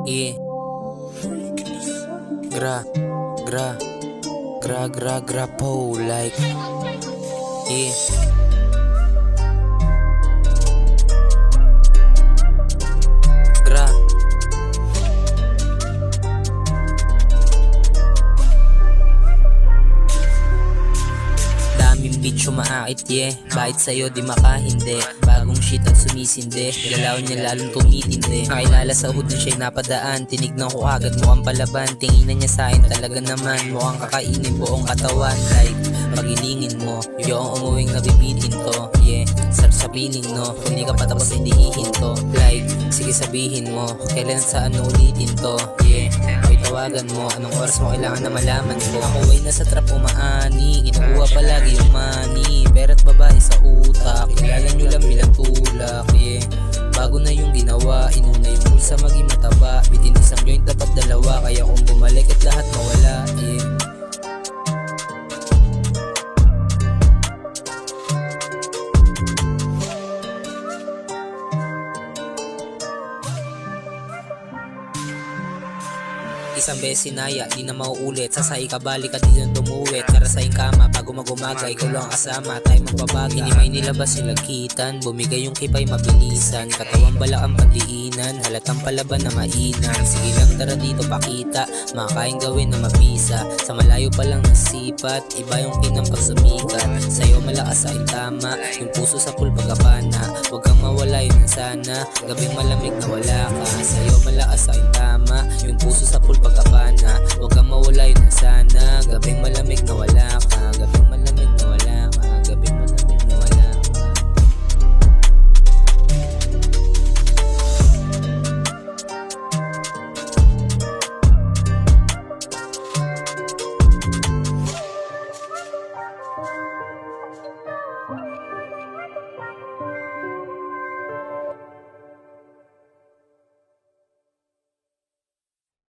Yeah. Gra, gra, gra po like. Yeah. Gra. Daming bitch umaakit, yeah. Bakit sa'yo di makahindi? Bagong shit at sumisindi, galaw niya lalong tumitindi. Nakilala sa hood na siya'y napadaan, tinignan ko agad mukhang palaban. Tinginan niya sa'kin talaga naman, mukhang kakainin buong katawan. Like, pagilingin mo, yung umuwing nabibitin to. Yeah, sarap sa piling no, kung di ka pa tapos hindi hihinto. Like, sige sabihin mo, kailan saan ulitin to. Yeah, ay tawagan mo, anong oras mo kailangan na malaman ko. Ako ay nasa trap umaani, kinukuha palagi yung money. Pera't babae sa utak, kilala nyo lang bilang tulak. Yeah, bago na yung ginawa, inuna yung bulsa maging mataba. Bitin isang joint dapat dalawa, kaya kung bumalik at lahat mawala. Yeah. Isang beses sinaya, di na mauulit. Sasay ka balik at di na tumuwit. Karasaing kama, bago magumagay, ikaw lang kasama, tayo magbabagay. Hindi may nilabas yung lagitan, bumigay yung kipay mabilisan. Katawang balak ang pagdiinan, halatang palaban na mainan. Sige lang tara dito pakita, makakain gawin na mabisa. Sa malayo pa lang nasipat, iba yung kinang pag sumikat. Sa'yo malakas sa tama, yung puso sa pool pagkapana. Huwag kang mawala yun na sana, gabing malamig na wala ka. Sa'yo malakas sa tama, yung puso sa pool pagkapana. Huwag kang mawala yun na sana, gabing malamig na wala ka.